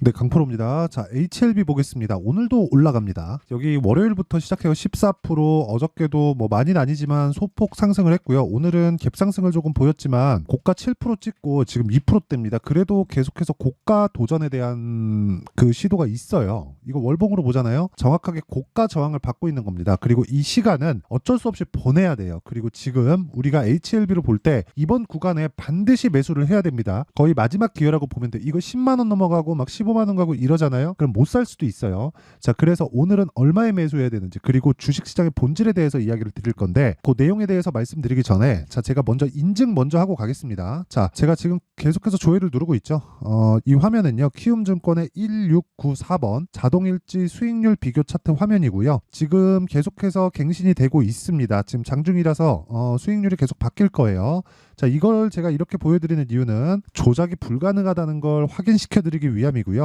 네, 강프로입니다. 자, HLB 보겠습니다. 오늘도 올라갑니다. 여기 월요일부터 시작해서 14%, 어저께도 뭐 많이는 아니지만 소폭 상승을 했고요. 오늘은 갭 상승을 조금 보였지만 고가 7% 찍고 지금 2%대입니다. 그래도 계속해서 고가 도전에 대한 그 시도가 있어요. 이거 월봉으로 보잖아요. 정확하게 고가 저항을 받고 있는 겁니다. 그리고 이 시간은 어쩔 수 없이 보내야 돼요. 그리고 지금 우리가 HLB를 볼 때 이번 구간에 반드시 매수를 해야 됩니다. 거의 마지막 기회라고 보면 돼. 이거 10만 원 넘어가고 막 15만 원 가고 이러잖아요. 그럼 못 살 수도 있어요. 자, 그래서 오늘은 얼마에 매수해야 되는지, 그리고 주식시장의 본질에 대해서 이야기를 드릴 건데, 그 내용에 대해서 말씀드리기 전에 자, 제가 먼저 인증 먼저 하고 가겠습니다. 자, 제가 지금 계속해서 조회를 누르고 있죠. 이 화면은요, 키움증권의 1694번 자동일지 수익률 비교 차트 화면이고요. 지금 계속해서 갱신이 되고 있습니다. 지금 장중이라서 수익률이 계속 바뀔 거예요. 자, 이걸 제가 이렇게 보여드리는 이유는 조작이 불가능하다는 걸 확인시켜 드리기 위함이고요.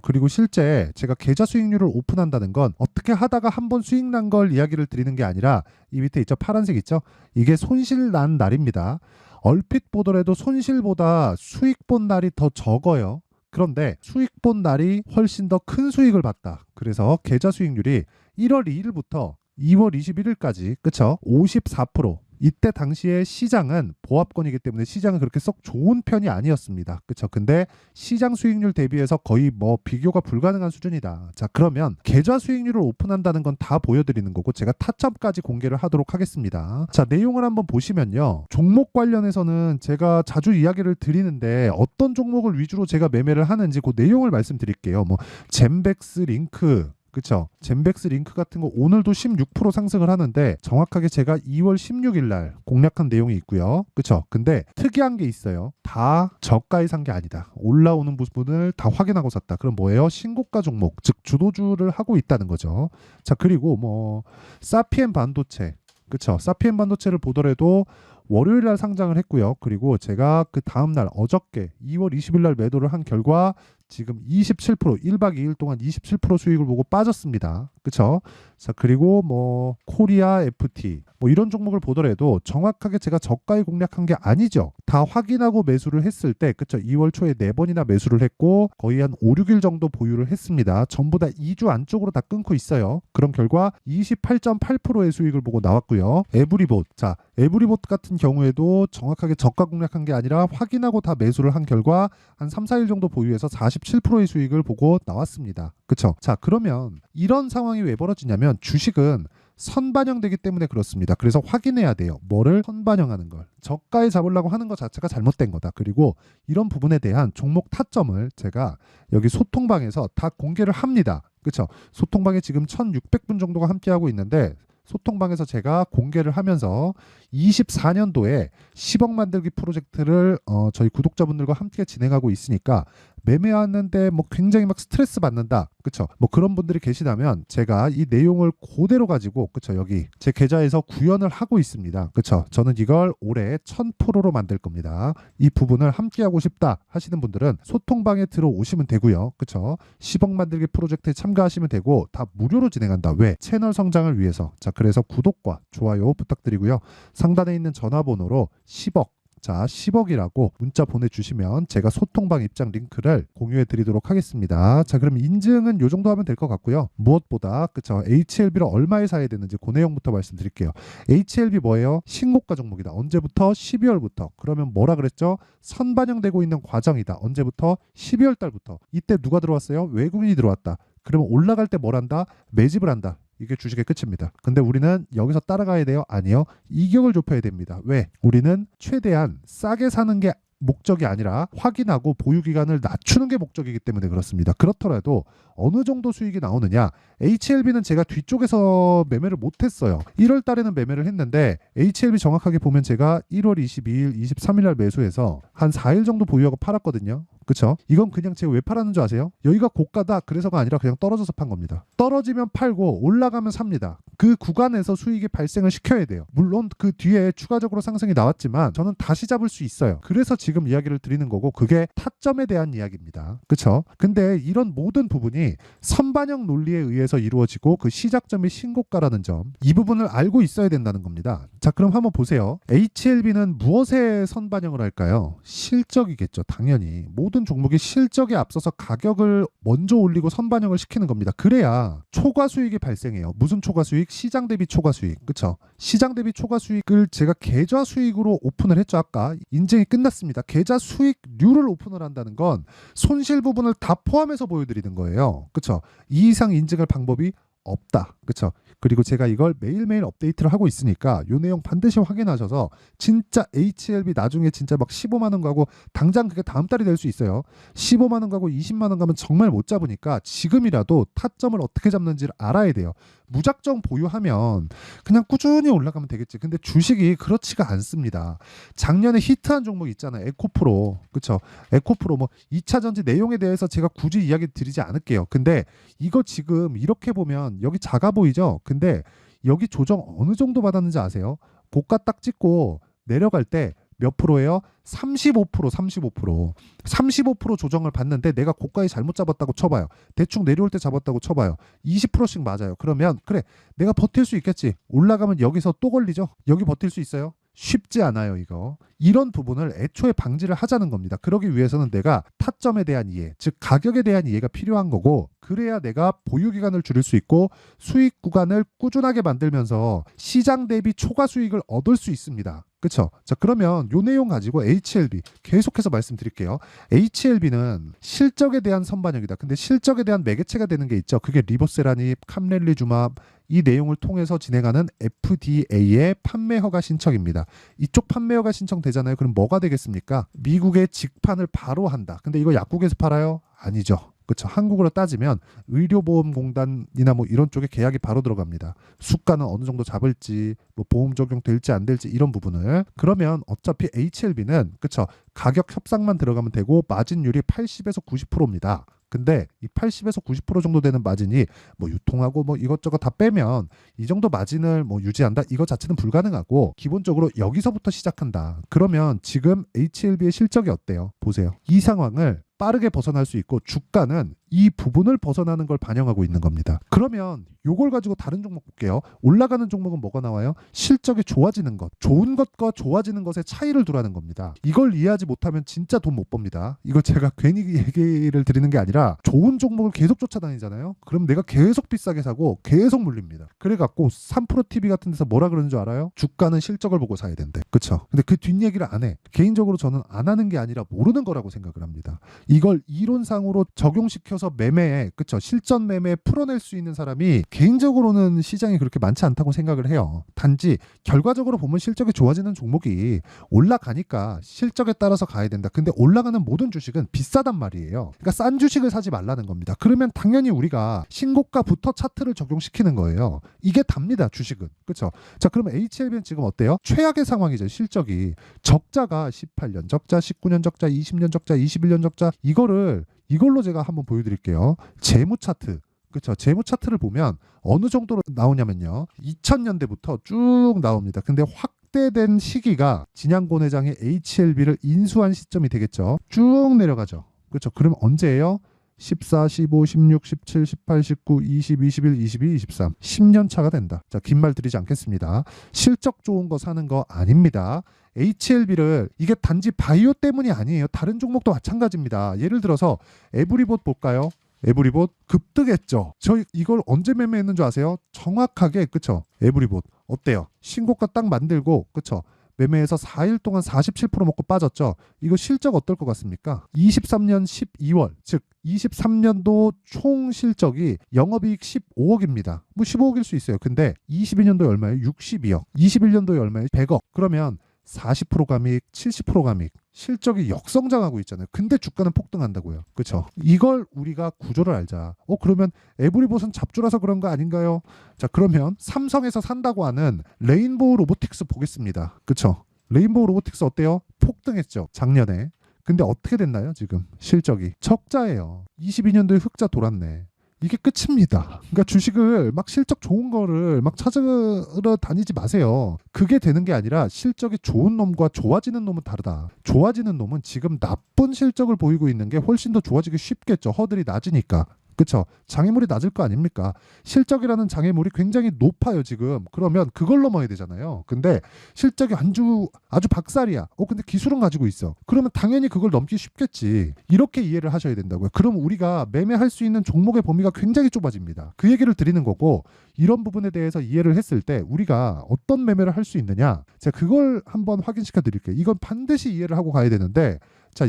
그리고 실제 제가 계좌 수익률을 오픈한다는 건 어떻게 하다가 한번 수익 난 걸 이야기를 드리는 게 아니라, 이 밑에 있죠, 파란색 있죠, 이게 손실 난 날입니다. 얼핏 보더라도 손실보다 수익 본 날이 더 적어요. 그런데 수익 본 날이 훨씬 더 큰 수익을 봤다. 그래서 계좌 수익률이 1월 2일부터 2월 21일까지, 그쵸? 54%. 이때 당시에 시장은 보합권이기 때문에 시장은 그렇게 썩 좋은 편이 아니었습니다. 그쵸? 근데 시장 수익률 대비해서 거의 뭐 비교가 불가능한 수준이다. 자, 그러면 계좌 수익률을 오픈한다는 건 다 보여드리는 거고, 제가 타점까지 공개를 하도록 하겠습니다. 자, 내용을 한번 보시면요, 종목 관련해서는 제가 자주 이야기를 드리는데 어떤 종목을 위주로 제가 매매를 하는지 그 내용을 말씀드릴게요. 뭐 젠백스 링크, 그쵸? 젠백스 링크 같은 거 오늘도 16% 상승을 하는데, 정확하게 제가 2월 16일 날 공략한 내용이 있고요. 그쵸? 근데 특이한 게 있어요. 다 저가에 산 게 아니다. 올라오는 부분을 다 확인하고 샀다. 그럼 뭐예요? 신고가 종목, 즉 주도주를 하고 있다는 거죠. 자, 그리고 뭐 사피엔 반도체, 그쵸? 사피엔 반도체를 보더라도 월요일 날 상장을 했고요. 그리고 제가 그 다음 날 어저께 2월 20일 날 매도를 한 결과 지금 27%, 1박 2일 동안 27% 수익을 보고 빠졌습니다. 그쵸? 자, 그리고 뭐 코리아 FT 뭐 이런 종목을 보더라도 정확하게 제가 저가에 공략한 게 아니죠. 다 확인하고 매수를 했을 때, 그쵸? 2월 초에 4번이나 매수를 했고 거의 한 5, 6일 정도 보유를 했습니다. 전부 다 2주 안쪽으로 다 끊고 있어요. 그런 결과 28.8%의 수익을 보고 나왔고요. 에브리봇, 자, 에브리봇 같은 경우에도 정확하게 저가 공략한 게 아니라 확인하고 다 매수를 한 결과 한 3, 4일 정도 보유해서 47%의 수익을 보고 나왔습니다. 그쵸? 자, 그러면 이런 상황이 왜 벌어지냐면 주식은 선반영되기 때문에 그렇습니다. 그래서 확인해야 돼요. 뭐를? 선반영하는 걸. 저가에 잡으려고 하는 것 자체가 잘못된 거다. 그리고 이런 부분에 대한 종목 타점을 제가 여기 소통방에서 다 공개를 합니다. 그쵸? 소통방에 지금 1600분 정도가 함께하고 있는데, 소통방에서 제가 공개를 하면서 24년도에 10억 만들기 프로젝트를 저희 구독자분들과 함께 진행하고 있으니까, 매매하는데 뭐 굉장히 막 스트레스 받는다, 그쵸? 뭐 그런 분들이 계시다면 제가 이 내용을 그대로 가지고, 그쵸, 여기 제 계좌에서 구현을 하고 있습니다. 그쵸? 저는 이걸 올해 1000%로 만들 겁니다. 이 부분을 함께 하고 싶다 하시는 분들은 소통방에 들어오시면 되고요. 그쵸? 10억 만들기 프로젝트에 참가하시면 되고, 다 무료로 진행한다. 왜? 채널 성장을 위해서. 자, 그래서 구독과 좋아요 부탁드리고요. 상단에 있는 전화번호로 10억, 자, 10억이라고 문자 보내주시면 제가 소통방 입장 링크를 공유해 드리도록 하겠습니다. 자, 그럼 인증은 요 정도 하면 될 것 같고요. 무엇보다, 그쵸, HLB를 얼마에 사야 되는지 그 내용부터 말씀드릴게요. HLB 뭐예요? 신고가 종목이다. 언제부터? 12월부터. 그러면 뭐라 그랬죠? 선반영되고 있는 과정이다. 언제부터? 12월 달부터. 이때 누가 들어왔어요? 외국인이 들어왔다. 그러면 올라갈 때 뭘 한다? 매집을 한다. 이게 주식의 끝입니다. 근데 우리는 여기서 따라가야 돼요? 아니요. 이격을 좁혀야 됩니다. 왜? 우리는 최대한 싸게 사는 게 목적이 아니라 확인하고 보유 기간을 낮추는 게 목적이기 때문에 그렇습니다. 그렇더라도 어느 정도 수익이 나오느냐? HLB는 제가 뒤쪽에서 매매를 못했어요. 1월 달에는 매매를 했는데, HLB 정확하게 보면 제가 1월 22일, 23일 날 매수해서 한 4일 정도 보유하고 팔았거든요. 그쵸? 이건 그냥 제가 왜 팔았는 줄 아세요? 여기가 고가다 그래서가 아니라 그냥 떨어져서 판 겁니다. 떨어지면 팔고 올라가면 삽니다. 그 구간에서 수익이 발생을 시켜야 돼요. 물론 그 뒤에 추가적으로 상승이 나왔지만 저는 다시 잡을 수 있어요. 그래서 지금 이야기를 드리는 거고, 그게 타점에 대한 이야기입니다. 그쵸? 근데 이런 모든 부분이 선반영 논리에 의해서 이루어지고 그 시작점이 신고가라는 점, 이 부분을 알고 있어야 된다는 겁니다. 자, 그럼 한번 보세요. HLB는 무엇에 선반영을 할까요? 실적이겠죠. 당연히 모든 모든 종목이 실적에 앞서서 가격을 먼저 올리고 선반영을 시키는 겁니다. 그래야 초과 수익이 발생해요. 무슨 초과 수익? 시장 대비 초과 수익. 그쵸? 시장 대비 초과 수익을 제가 계좌 수익으로 오픈을 했죠. 아까 인증이 끝났습니다. 계좌 수익률을 오픈을 한다는 건 손실 부분을 다 포함해서 보여드리는 거예요. 그쵸? 이 이상 인증할 방법이 없다. 그쵸? 그리고 제가 이걸 매일매일 업데이트를 하고 있으니까 이 내용 반드시 확인하셔서 진짜 HLB 나중에 진짜 막 15만 원 가고 당장 그게 다음 달이 될 수 있어요. 15만 원 가고 20만 원 가면 정말 못 잡으니까 지금이라도 타점을 어떻게 잡는지를 알아야 돼요. 무작정 보유하면 그냥 꾸준히 올라가면 되겠지. 근데 주식이 그렇지가 않습니다. 작년에 히트한 종목 있잖아요. 에코프로. 그쵸? 에코프로 뭐 2차 전지 내용에 대해서 제가 굳이 이야기 드리지 않을게요. 근데 이거 지금 이렇게 보면 여기 작아 보이죠? 근데 여기 조정 어느 정도 받았는지 아세요? 고가 딱 찍고 내려갈 때 몇 프로예요? 35%, 35%. 35% 조정을 받는데 내가 고가에 잘못 잡았다고 쳐봐요. 대충 내려올 때 잡았다고 쳐봐요. 20%씩 맞아요. 그러면 그래, 내가 버틸 수 있겠지. 올라가면 여기서 또 걸리죠. 여기 버틸 수 있어요? 쉽지 않아요, 이거. 이런 부분을 애초에 방지를 하자는 겁니다. 그러기 위해서는 내가 타점에 대한 이해, 즉 가격에 대한 이해가 필요한 거고, 그래야 내가 보유 기간을 줄일 수 있고 수익 구간을 꾸준하게 만들면서 시장 대비 초과 수익을 얻을 수 있습니다. 그렇죠? 자, 그러면 요 내용 가지고 HLB 계속해서 말씀드릴게요. HLB는 실적에 대한 선반영이다. 근데 실적에 대한 매개체가 되는 게 있죠. 그게 리보세라닙, 캄렐리주맙, 이 내용을 통해서 진행하는 FDA의 판매 허가 신청입니다. 이쪽 판매 허가 신청되잖아요. 그럼 뭐가 되겠습니까? 미국의 직판을 바로 한다. 근데 이거 약국에서 팔아요? 아니죠. 그렇죠. 한국으로 따지면 의료보험공단이나 뭐 이런 쪽에 계약이 바로 들어갑니다. 수가는 어느 정도 잡을지, 뭐 보험 적용될지 안 될지 이런 부분을. 그러면 어차피 HLB는 그렇죠. 가격 협상만 들어가면 되고 마진율이 80에서 90%입니다. 근데 이 80에서 90% 정도 되는 마진이 뭐 유통하고 뭐 이것저것 다 빼면 이 정도 마진을 뭐 유지한다? 이거 자체는 불가능하고 기본적으로 여기서부터 시작한다. 그러면 지금 HLB의 실적이 어때요? 보세요. 이 상황을 빠르게 벗어날 수 있고 주가는 이 부분을 벗어나는 걸 반영하고 있는 겁니다. 그러면 요걸 가지고 다른 종목 볼게요. 올라가는 종목은 뭐가 나와요? 실적이 좋아지는 것. 좋은 것과 좋아지는 것의 차이를 두라는 겁니다. 이걸 이해하지 못하면 진짜 돈 못 법니다. 이거 제가 괜히 얘기를 드리는 게 아니라 좋은 종목을 계속 쫓아다니잖아요. 그럼 내가 계속 비싸게 사고 계속 물립니다. 그래갖고 3프로TV 같은 데서 뭐라 그러는 줄 알아요? 주가는 실적을 보고 사야 된대. 그쵸? 근데 그 뒷얘기를 안 해. 개인적으로 저는 안 하는 게 아니라 모르는 거라고 생각을 합니다. 이걸 이론상으로 적용시켜서 매매에, 그쵸? 실전 매매에 풀어낼 수 있는 사람이 개인적으로는 시장이 그렇게 많지 않다고 생각을 해요. 단지 결과적으로 보면 실적이 좋아지는 종목이 올라가니까 실적에 따라서 가야 된다. 근데 올라가는 모든 주식은 비싸단 말이에요. 그러니까 싼 주식을 사지 말라는 겁니다. 그러면 당연히 우리가 신고가부터 차트를 적용시키는 거예요. 이게 답니다, 주식은. 그쵸? 자, 그러면 HLB는 지금 어때요? 최악의 상황이죠, 실적이. 적자가 18년 적자, 19년 적자, 20년 적자, 21년 적자. 이걸로 제가 한번 보여드릴게요. 재무 차트. 그렇죠. 재무 차트를 보면 어느 정도로 나오냐면요. 2000년대부터 쭉 나옵니다. 근데 확대된 시기가 진양곤 회장이 HLB를 인수한 시점이 되겠죠. 쭉 내려가죠. 그렇죠. 그럼 언제예요? 14, 15, 16, 17, 18, 19, 20, 21, 22, 23. 10년 차가 된다. 자, 긴 말 드리지 않겠습니다. 실적 좋은 거 사는 거 아닙니다. HLB를 이게 단지 바이오 때문이 아니에요. 다른 종목도 마찬가지입니다. 예를 들어서 에브리봇 볼까요? 에브리봇 급등했죠. 저희 이걸 언제 매매했는 줄 아세요? 정확하게. 그쵸? 에브리봇 어때요? 신고가 딱 만들고 그쵸? 매매해서 4일 동안 47% 먹고 빠졌죠. 이거 실적 어떨 것 같습니까? 23년 12월, 즉 23년도 총 실적이 영업이익 15억입니다. 뭐 15억일 수 있어요. 근데 22년도에 얼마예요? 62억. 21년도에 얼마예요? 100억. 그러면 40% 감익, 70% 감익. 실적이 역성장하고 있잖아요. 근데 주가는 폭등한다고요. 그렇죠? 이걸 우리가 구조를 알자. 그러면 에브리봇은 잡주라서 그런 거 아닌가요? 자, 그러면 삼성에서 산다고 하는 레인보우 로보틱스 보겠습니다. 그렇죠? 레인보우 로보틱스 어때요? 폭등했죠. 작년에. 근데 어떻게 됐나요? 지금 실적이 적자예요. 22년도에 흑자 돌았네. 이게 끝입니다. 그러니까 주식을 막 실적 좋은 거를 막 찾으러 다니지 마세요. 그게 되는 게 아니라 실적이 좋은 놈과 좋아지는 놈은 다르다. 좋아지는 놈은 지금 나쁜 실적을 보이고 있는 게 훨씬 더 좋아지기 쉽겠죠. 허들이 낮으니까. 그쵸? 장애물이 낮을 거 아닙니까? 실적이라는 장애물이 굉장히 높아요, 지금. 그러면 그걸 넘어야 되잖아요. 근데 실적이 아주 박살이야. 근데 기술은 가지고 있어. 그러면 당연히 그걸 넘기 쉽겠지. 이렇게 이해를 하셔야 된다고요. 그럼 우리가 매매할 수 있는 종목의 범위가 굉장히 좁아집니다. 그 얘기를 드리는 거고, 이런 부분에 대해서 이해를 했을 때 우리가 어떤 매매를 할 수 있느냐? 제가 그걸 한번 확인시켜 드릴게요. 이건 반드시 이해를 하고 가야 되는데, 자,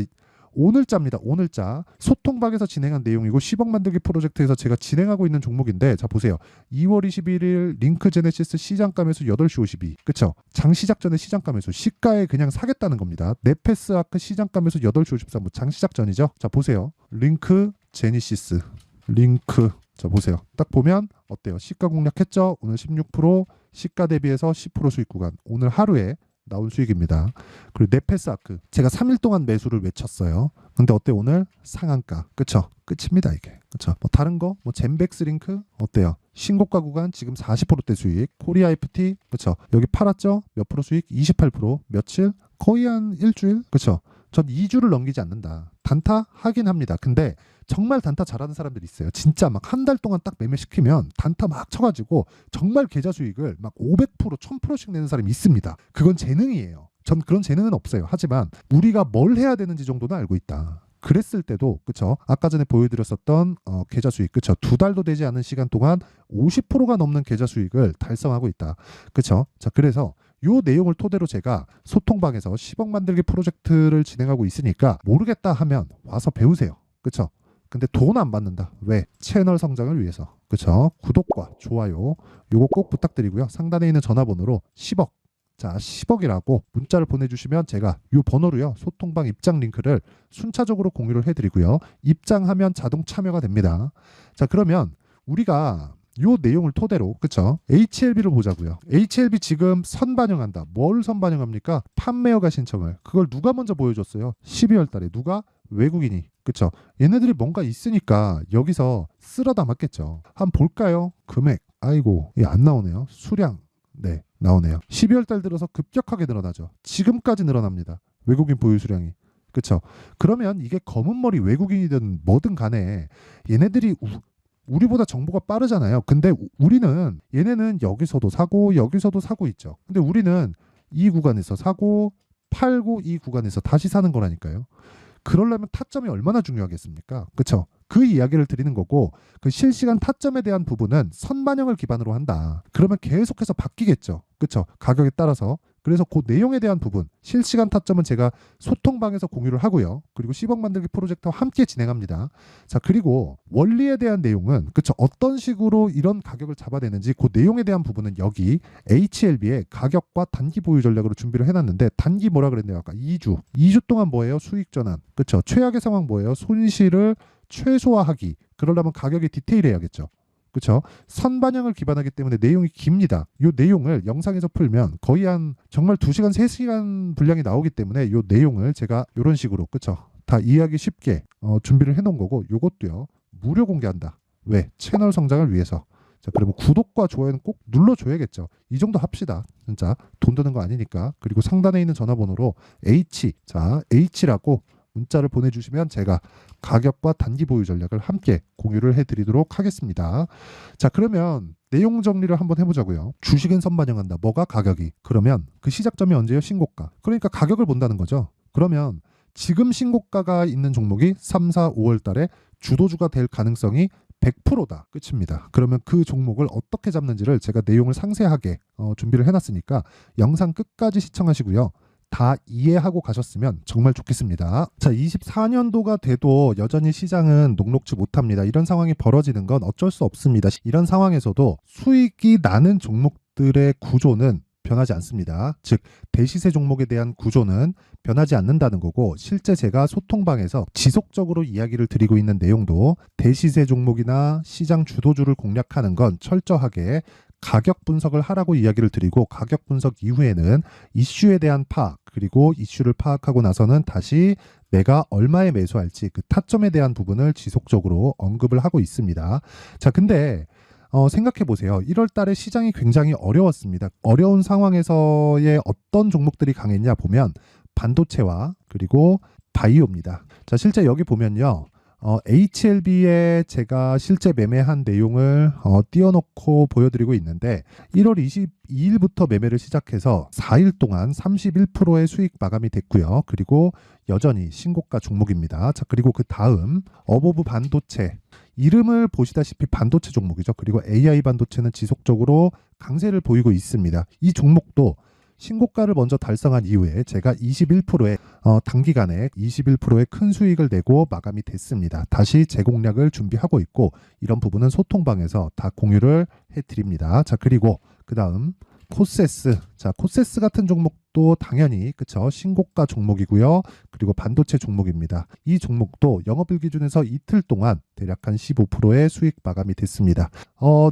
오늘자입니다. 오늘자. 소통방에서 진행한 내용이고 10억 만들기 프로젝트에서 제가 진행하고 있는 종목인데, 자 보세요. 2월 21일 링크 제네시스 시장가 매수 8시 52. 그쵸? 장 시작 전에 시장가 매수. 시가에 그냥 사겠다는 겁니다. 네페스 아크 시장가 매수 8시 53분. 장 시작 전이죠. 자 보세요. 링크 제네시스. 링크. 자 보세요. 딱 보면 어때요? 시가 공략했죠? 오늘 16%, 시가 대비해서 10% 수익 구간. 오늘 하루에 나온 수익입니다. 그리고 네페스 아크 제가 3일 동안 매수를 외쳤어요. 근데 어때 오늘 상한가. 그쵸? 끝입니다 이게. 그쵸? 뭐 다른 거 뭐 젠백스 링크 어때요? 신고가 구간 지금 40%대 수익. 코리아 FT 그쵸? 여기 팔았죠? 몇 프로 수익? 28%. 며칠? 거의 한 일주일? 그쵸? 전 2주를 넘기지 않는다. 단타 하긴 합니다. 근데 정말 단타 잘하는 사람들이 있어요. 진짜 막 한 달 동안 딱 매매시키면 단타 막 쳐가지고 정말 계좌 수익을 막 500%, 1000%씩 내는 사람이 있습니다. 그건 재능이에요. 전 그런 재능은 없어요. 하지만 우리가 뭘 해야 되는지 정도는 알고 있다. 그랬을 때도 그쵸? 아까 전에 보여드렸었던 계좌 수익 그쵸? 2달도 되지 않은 시간 동안 50%가 넘는 계좌 수익을 달성하고 있다. 그쵸? 자 그래서 요 내용을 토대로 제가 소통방에서 10억 만들기 프로젝트를 진행하고 있으니까 모르겠다 하면 와서 배우세요. 그쵸? 근데 돈 안 받는다. 왜? 채널 성장을 위해서. 그쵸? 구독과 좋아요 요거 꼭 부탁드리고요. 상단에 있는 전화번호로 10억 자 10억이라고 문자를 보내주시면 제가 요 번호로요 소통방 입장 링크를 순차적으로 공유를 해드리고요. 입장하면 자동 참여가 됩니다. 자 그러면 우리가 요 내용을 토대로 그쵸? HLB를 보자고요. HLB 지금 선반영한다. 뭘 선반영합니까? 판매허가 신청을. 그걸 누가 먼저 보여줬어요? 12월 달에. 누가? 외국인이. 그쵸? 얘네들이 뭔가 있으니까 여기서 쓸어 담았겠죠. 한번 볼까요? 금액. 아이고 안 나오네요. 수량. 네 나오네요. 12월 달 들어서 급격하게 늘어나죠. 지금까지 늘어납니다. 외국인 보유 수량이. 그쵸? 그러면 이게 검은 머리 외국인이든 뭐든 간에 얘네들이 우리보다 정보가 빠르잖아요. 근데 우리는 얘네는 여기서도 사고 여기서도 사고 있죠. 근데 우리는 이 구간에서 사고 팔고 이 구간에서 다시 사는 거라니까요. 그러려면 타점이 얼마나 중요하겠습니까? 그쵸? 그 이야기를 드리는 거고 그 실시간 타점에 대한 부분은 선반영을 기반으로 한다. 그러면 계속해서 바뀌겠죠. 그쵸? 가격에 따라서. 그래서 그 내용에 대한 부분 실시간 타점은 제가 소통방에서 공유를 하고요. 그리고 10억 만들기 프로젝트와 함께 진행합니다. 자 그리고 원리에 대한 내용은 그쵸 어떤 식으로 이런 가격을 잡아내는지 그 내용에 대한 부분은 여기 HLB의 가격과 단기 보유 전략으로 준비를 해놨는데 단기 뭐라 그랬네요 아까 2주 동안 뭐예요? 수익 전환. 그쵸 최악의 상황 뭐예요? 손실을 최소화하기. 그러려면 가격이 디테일해야겠죠. 그렇죠? 선반영을 기반하기 때문에 내용이 깁니다. 이 내용을 영상에서 풀면 거의 한 정말 2시간, 3시간 분량이 나오기 때문에 이 내용을 제가 이런 식으로 그렇죠? 다 이해하기 쉽게 준비를 해놓은 거고 이것도요. 무료 공개한다. 왜? 채널 성장을 위해서. 자, 그러면 구독과 좋아요는 꼭 눌러줘야겠죠. 이 정도 합시다. 진짜 돈 드는 거 아니니까. 그리고 상단에 있는 전화번호로 H라고 문자를 보내주시면 제가 가격과 단기 보유 전략을 함께 공유를 해드리도록 하겠습니다. 자 그러면 내용 정리를 한번 해보자고요. 주식은 선반영한다. 뭐가? 가격이. 그러면 그 시작점이 언제요? 신고가. 그러니까 가격을 본다는 거죠. 그러면 지금 신고가가 있는 종목이 3, 4, 5월 달에 주도주가 될 가능성이 100%다. 끝입니다. 그러면 그 종목을 어떻게 잡는지를 제가 내용을 상세하게 준비를 해놨으니까 영상 끝까지 시청하시고요. 다 이해하고 가셨으면 정말 좋겠습니다. 자, 24년도가 돼도 여전히 시장은 녹록지 못합니다. 이런 상황이 벌어지는 건 어쩔 수 없습니다. 이런 상황에서도 수익이 나는 종목들의 구조는 변하지 않습니다. 즉 대시세 종목에 대한 구조는 변하지 않는다는 거고 실제 제가 소통방에서 지속적으로 이야기를 드리고 있는 내용도 대시세 종목이나 시장 주도주를 공략하는 건 철저하게 가격 분석을 하라고 이야기를 드리고 가격 분석 이후에는 이슈에 대한 파악 그리고 이슈를 파악하고 나서는 다시 내가 얼마에 매수할지 그 타점에 대한 부분을 지속적으로 언급을 하고 있습니다. 자, 근데 생각해 보세요. 1월 달에 시장이 굉장히 어려웠습니다. 어려운 상황에서의 어떤 종목들이 강했냐 보면 반도체와 그리고 바이오입니다. 자, 실제 여기 보면요. HLB에 제가 실제 매매한 내용을 띄워놓고 보여드리고 있는데 1월 22일부터 매매를 시작해서 4일 동안 31%의 수익 마감이 됐고요. 그리고 여전히 신고가 종목입니다. 자, 그리고 그 다음 어보브 반도체, 이름을 보시다시피 반도체 종목이죠. 그리고 AI 반도체는 지속적으로 강세를 보이고 있습니다. 이 종목도 신고가를 먼저 달성한 이후에 제가 21%의 단기간에 21%의 큰 수익을 내고 마감이 됐습니다. 다시 재공략을 준비하고 있고 이런 부분은 소통방에서 다 공유를 해드립니다. 자, 그리고 그 다음 코세스. 자, 코세스 같은 종목도 당연히 그쵸, 신고가 종목이고요. 그리고 반도체 종목입니다. 이 종목도 영업일 기준에서 이틀 동안 대략 한 15%의 수익 마감이 됐습니다.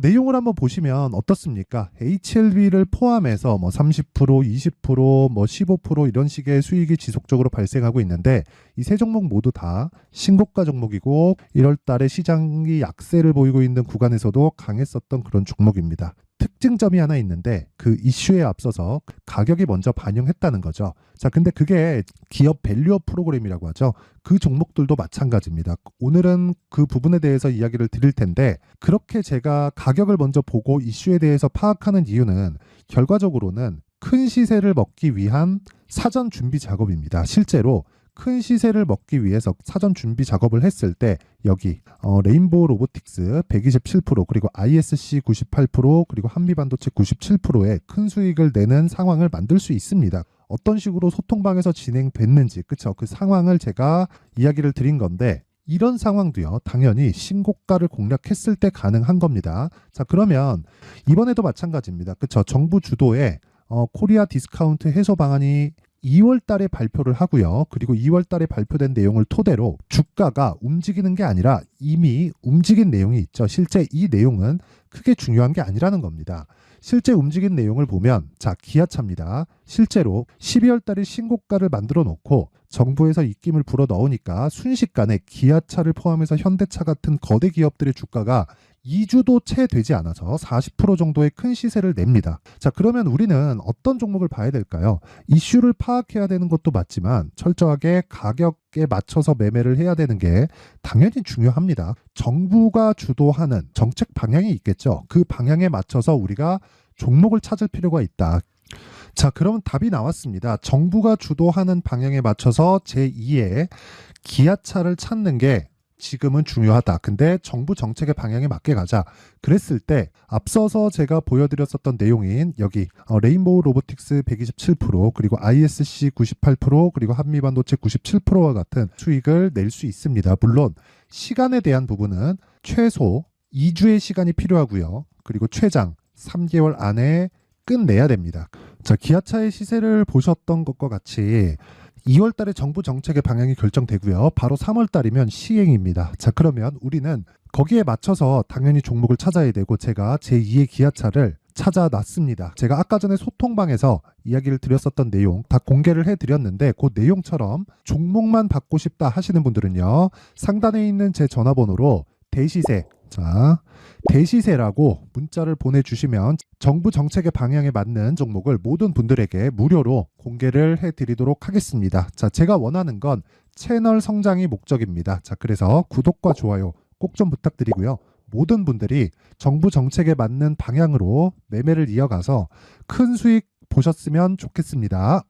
내용을 한번 보시면 어떻습니까? HLB를 포함해서 뭐 30%, 20%, 뭐 15% 이런 식의 수익이 지속적으로 발생하고 있는데 이 세 종목 모두 다 신고가 종목이고 1월 달에 시장이 약세를 보이고 있는 구간에서도 강했었던 그런 종목입니다. 특징점이 하나 있는데 그 이슈에 앞서서 가격이 먼저 반영했다는 거죠. 자, 근데 그게 기업 밸류업 프로그램이라고 하죠. 그 종목들도 마찬가지입니다. 오늘은 그 부분에 대해서 이야기를 드릴 텐데 그렇게 제가 가격을 먼저 보고 이슈에 대해서 파악하는 이유는 결과적으로는 큰 시세를 먹기 위한 사전 준비 작업입니다. 실제로 큰 시세를 먹기 위해서 사전 준비 작업을 했을 때 여기 레인보우 로보틱스 127% 그리고 ISC 98% 그리고 한미반도체 97%의 큰 수익을 내는 상황을 만들 수 있습니다. 어떤 식으로 소통방에서 진행됐는지 그쵸, 그 상황을 제가 이야기를 드린 건데 이런 상황도요 당연히 신고가를 공략했을 때 가능한 겁니다. 자, 그러면 이번에도 마찬가지입니다. 그쵸, 정부 주도의 코리아 디스카운트 해소 방안이 2월 달에 발표를 하고요. 그리고 2월 달에 발표된 내용을 토대로 주가가 움직이는 게 아니라 이미 움직인 내용이 있죠. 실제 이 내용은 크게 중요한 게 아니라는 겁니다. 실제 움직인 내용을 보면 자, 기아차입니다. 실제로 12월 달에 신고가를 만들어 놓고 정부에서 입김을 불어 넣으니까 순식간에 기아차를 포함해서 현대차 같은 거대 기업들의 주가가 2주도 채 되지 않아서 40% 정도의 큰 시세를 냅니다. 자, 그러면 우리는 어떤 종목을 봐야 될까요? 이슈를 파악해야 되는 것도 맞지만 철저하게 가격에 맞춰서 매매를 해야 되는 게 당연히 중요합니다. 정부가 주도하는 정책 방향이 있겠죠. 그 방향에 맞춰서 우리가 종목을 찾을 필요가 있다. 자, 그럼 답이 나왔습니다. 정부가 주도하는 방향에 맞춰서 제2의 기아차를 찾는 게 지금은 중요하다. 근데 정부 정책의 방향에 맞게 가자. 그랬을 때 앞서서 제가 보여드렸었던 내용인 여기 레인보우 로보틱스 127% 그리고 ISC 98% 그리고 한미반도체 97%와 같은 수익을 낼 수 있습니다. 물론 시간에 대한 부분은 최소 2주의 시간이 필요하고요. 그리고 최장 3개월 안에 끝내야 됩니다. 자, 기아차의 시세를 보셨던 것과 같이 2월 달에 정부 정책의 방향이 결정되고요. 바로 3월 달이면 시행입니다. 자, 그러면 우리는 거기에 맞춰서 당연히 종목을 찾아야 되고 제가 제2의 기아차를 찾아놨습니다. 제가 아까 전에 소통방에서 이야기를 드렸었던 내용 다 공개를 해드렸는데 그 내용처럼 종목만 받고 싶다 하시는 분들은요. 상단에 있는 제 전화번호로 대시세, 자, 대시세라고 문자를 보내주시면 정부 정책의 방향에 맞는 종목을 모든 분들에게 무료로 공개를 해드리도록 하겠습니다. 자, 제가 원하는 건 채널 성장이 목적입니다. 자, 그래서 구독과 좋아요 꼭 좀 부탁드리고요. 모든 분들이 정부 정책에 맞는 방향으로 매매를 이어가서 큰 수익 보셨으면 좋겠습니다.